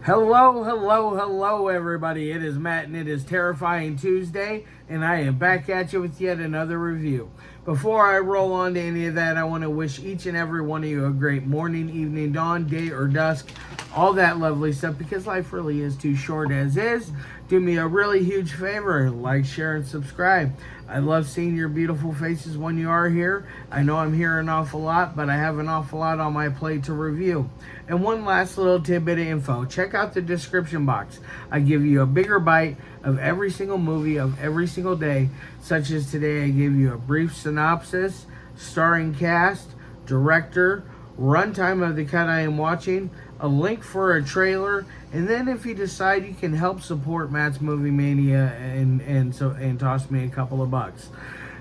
Hello, hello, hello, everybody. It is Matt, and it is Terrifying Tuesday, and I am back at you with yet another review. Before I roll on to any of that, I want to wish each and every one of you a great morning, evening, dawn, day, or dusk, all that lovely stuff, because life really is too short as is. Do me a really huge favor, like, share, and subscribe. I love seeing your beautiful faces when you are here. I know I'm here an awful lot, but I have an awful lot on my plate to review. And one last little tidbit of info. Check out the description box. I give you a bigger bite of every single movie of every single day, such as today I gave you a brief synopsis, starring cast, director, runtime of the cut I am watching, a link for a trailer, and then if you decide you can help support Matt's Movie Mania and toss me a couple of bucks.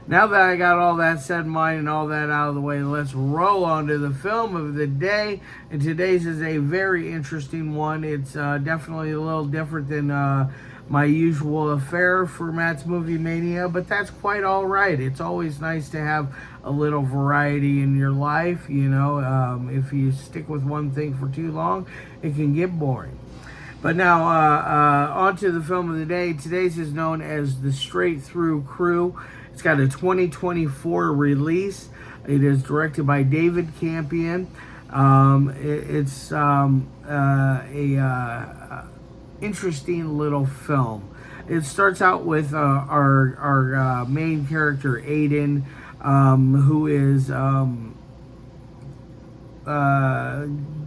Now that I got all that said in mind and all that out of the way, let's roll on to the film of the day. And today's is a very interesting one. It's definitely a little different than my usual affair for Matt's Movie Mania, but that's quite all right. It's always nice to have a little variety in your life. You know, if you stick with one thing for too long, it can get boring. But now, on to the film of the day. Today's is known as The Straight Through Crew. It's got a 2024 release. It is directed by David Campion. It's a interesting little film. It starts out with our main character, Aiden, who is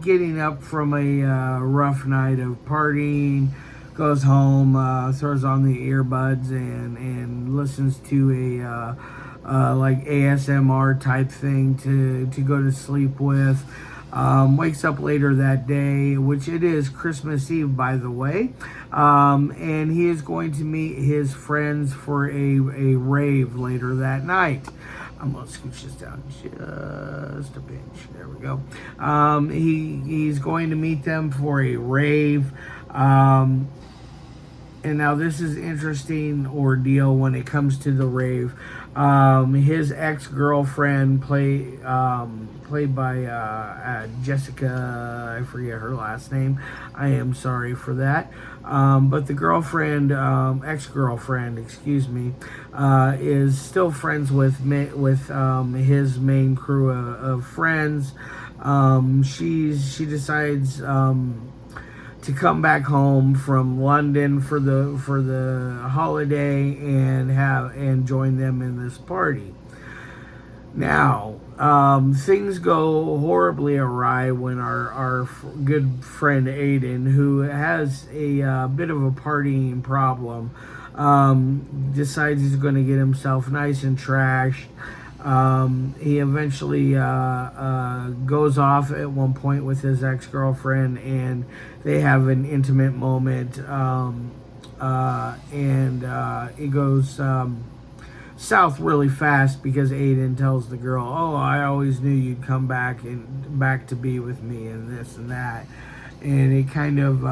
getting up from a rough night of partying, goes home, throws on the earbuds and listens to a like ASMR type thing to go to sleep with. Wakes up later that day, which it is Christmas Eve, by the way, and he is going to meet his friends for a rave later that night. I'm going to scooch this down just a pinch. There we go. He's going to meet them for a rave. And now this is interesting ordeal when it comes to the rave. His ex-girlfriend, played by Jessica, I forget her last name. I am sorry for that. But the girlfriend, ex-girlfriend, excuse me, is still friends with his main crew of friends. She decides to come back home from London for the holiday and join them in this party. Now, things go horribly awry when our good friend Aiden, who has a bit of a partying problem, decides he's going to get himself nice and trashed. He eventually goes off at one point with his ex-girlfriend, and they have an intimate moment, and it goes south really fast because Aiden tells the girl, "Oh, I always knew you'd come back to be with me," and this and that. And it kind of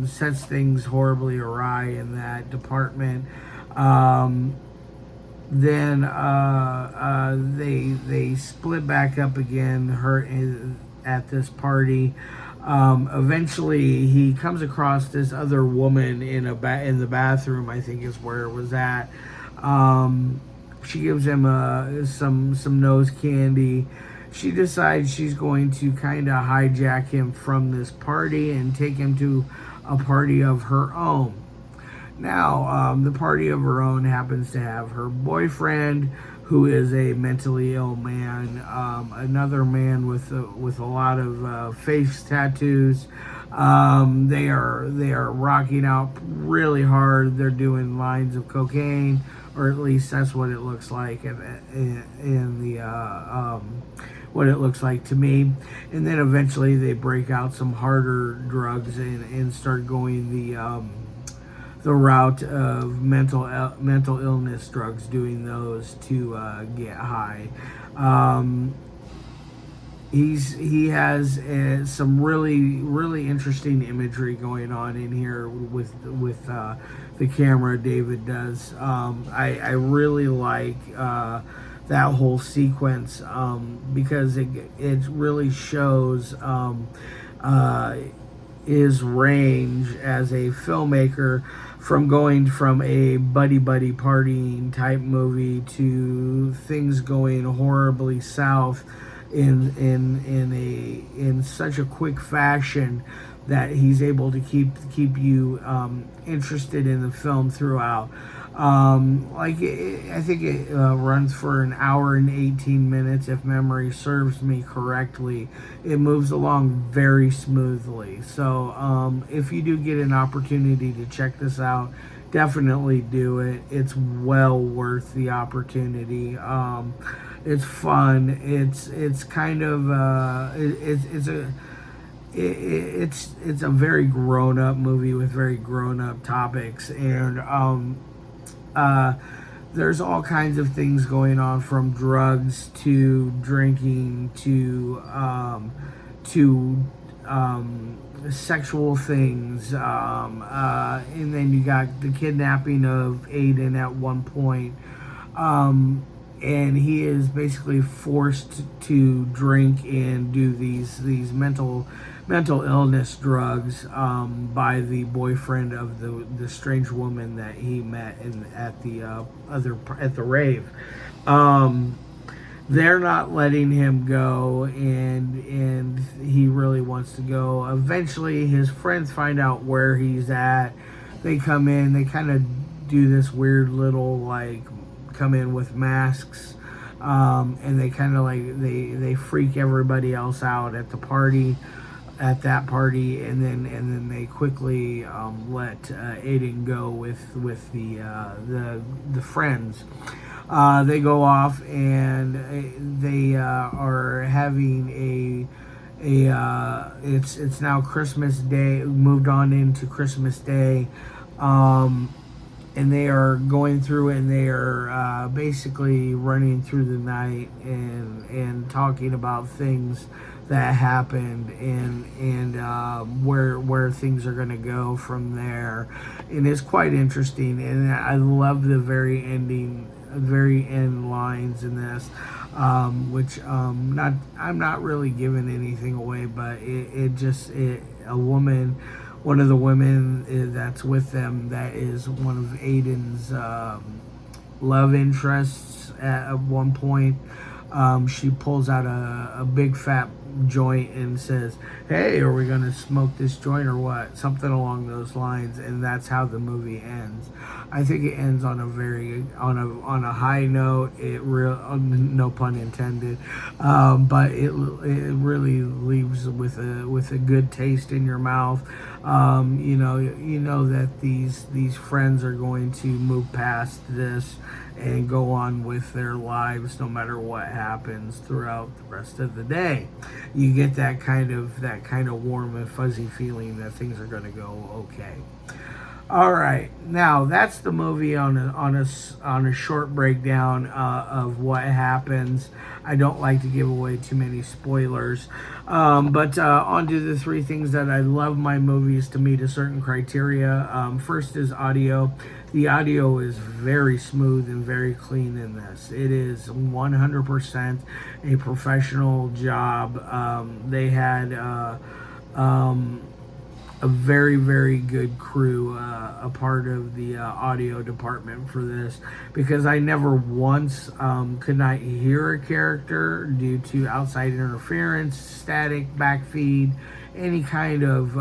sets things horribly awry in that department. Then they split back up again. Her at this party. Eventually, he comes across this other woman in the bathroom. I think is where it was at. She gives him some nose candy. She decides she's going to kind of hijack him from this party and take him to a party of her own. Now, the party of her own happens to have her boyfriend, who is a mentally ill man, another man with a lot of face tattoos. They are rocking out really hard. They're doing lines of cocaine, or at least that's what it looks like what it looks like to me. And then eventually they break out some harder drugs and start going the route of mental illness drugs, doing those to get high. He has some really interesting imagery going on in here with the camera. David does. I really like that whole sequence because it really shows his range as a filmmaker, from going from a buddy partying type movie to things going horribly south in such a quick fashion that he's able to keep you interested in the film throughout. I think it runs for an hour and 18 minutes, if memory serves me correctly. It moves along very smoothly. So if you do get an opportunity to check this out, definitely do it. It's well worth the opportunity. It's fun. It's kind of it's a very grown up movie with very grown up topics, and there's all kinds of things going on, from drugs to drinking to sexual things, and then you got the kidnapping of Aiden at one point, and he is basically forced to drink and do these mental illness drugs by the boyfriend of the strange woman that he met at the rave. They're not letting him go, and he really wants to go. Eventually, his friends find out where he's at. They come in. They kind of do this weird little, like, come in with masks, and they kind of like they freak everybody else out at that party, and then they quickly let Aiden go with the friends. They go off, and they are having it's now Christmas Day, moved on into Christmas Day, and they are going through, and they are basically running through the night and talking about things that happened, and where things are going to go from there. And it's quite interesting, and I love the very end lines in this, which I'm not really giving anything away, but a woman, one of the women that's with them, that is one of Aiden's love interests at one point. She pulls out a big fat joint and says, "Hey, are we gonna smoke this joint or what?" Something along those lines, and that's how the movie ends. I think it ends on a high note. No pun intended, but it really leaves with a good taste in your mouth. You know that these friends are going to move past this and go on with their lives no matter what happens throughout the rest of the day. You get that kind of warm and fuzzy feeling that things are going to go okay. All right, now that's the movie on a short breakdown of what happens. I don't like to give away too many spoilers, but on to the three things that I love my movies to meet a certain criteria. First is audio. The audio is very smooth and very clean in this. It is 100% a professional job. They had a very, very good crew, a part of the audio department for this, because I never once could not hear a character due to outside interference, static, backfeed, any kind of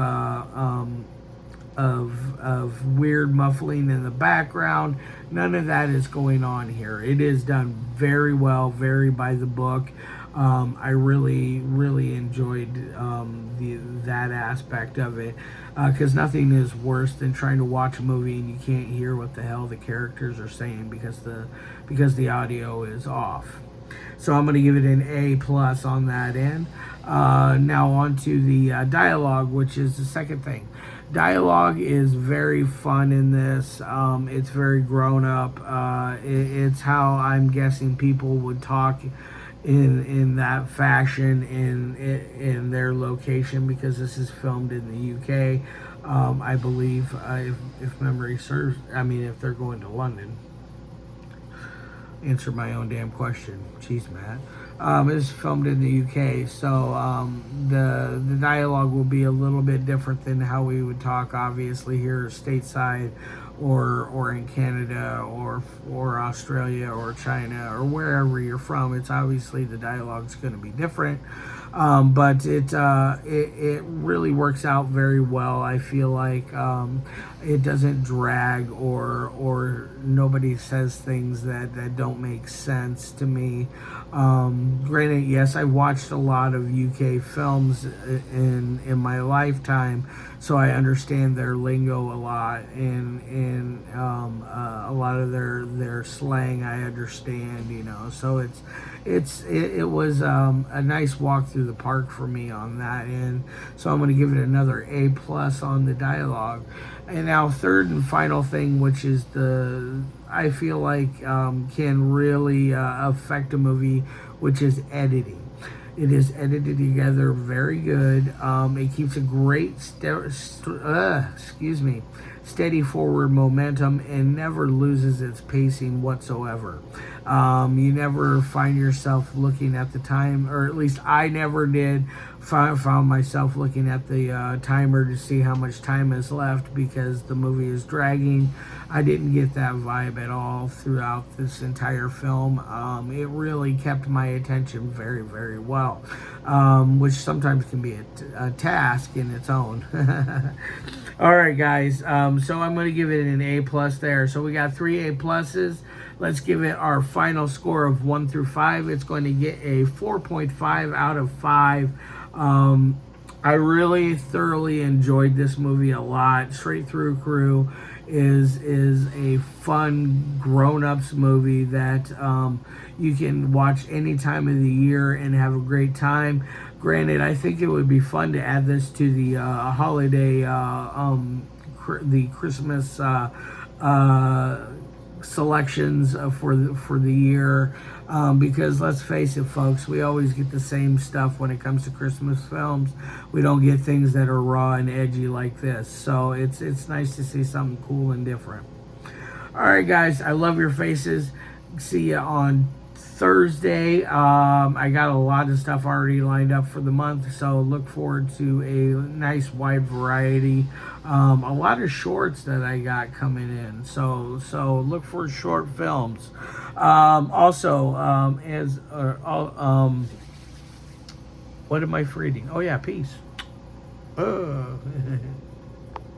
weird muffling in the background. None of that is going on here. It is done very well, very by the book. I really enjoyed that aspect of it, because nothing is worse than trying to watch a movie and you can't hear what the hell the characters are saying because the audio is off. So I'm going to give it an A+ on that end. Now on to the dialogue, which is the second thing. Dialogue is very fun in this. It's very grown up. It's how I'm guessing people would talk in that fashion in their location, because this is filmed in the UK. I believe, if memory serves, if they're going to London. Answer my own damn question. Jeez, Matt. It was filmed in the UK, so the dialogue will be a little bit different than how we would talk, obviously, here stateside, or in Canada, or Australia, or China, or wherever you're from. It's obviously the dialogue's going to be different, but it really works out very well. I feel like it doesn't drag, or nobody says things that don't make sense to me. Granted, yes, I watched a lot of UK films in my lifetime, so I understand their lingo a lot, and a lot of their slang I understand, So it was a nice walk through the park for me on that end. So I'm going to give it another A+ on the dialogue. And now, third and final thing, which is I feel like can really affect a movie, which is editing. It is edited together very good. It keeps a great steady forward momentum and never loses its pacing whatsoever. You never find yourself looking at the time, or at least I never did. Found myself looking at the timer to see how much time is left because the movie is dragging. I didn't get that vibe at all throughout this entire film. It really kept my attention very, very well, which sometimes can be a task in its own. All right, guys. So I'm going to give it an A+ there. So we got 3 A+. Let's give it our final score of 1 through 5. It's going to get a 4.5 out of 5. I really thoroughly enjoyed this movie a lot. Straight Through Crew is a fun grown-ups movie that you can watch any time of the year and have a great time. Granted, I think it would be fun to add this to the holiday, the Christmas selections for the year, because let's face it, folks, we always get the same stuff when it comes to Christmas films. We don't get things that are raw and edgy like this, so it's nice to see something cool and different. All right, guys, I love your faces. See you on Thursday. I got a lot of stuff already lined up for the month, so look forward to a nice wide variety. A lot of shorts that I got coming in, so look for short films. Also, what am I reading? Oh yeah, peace.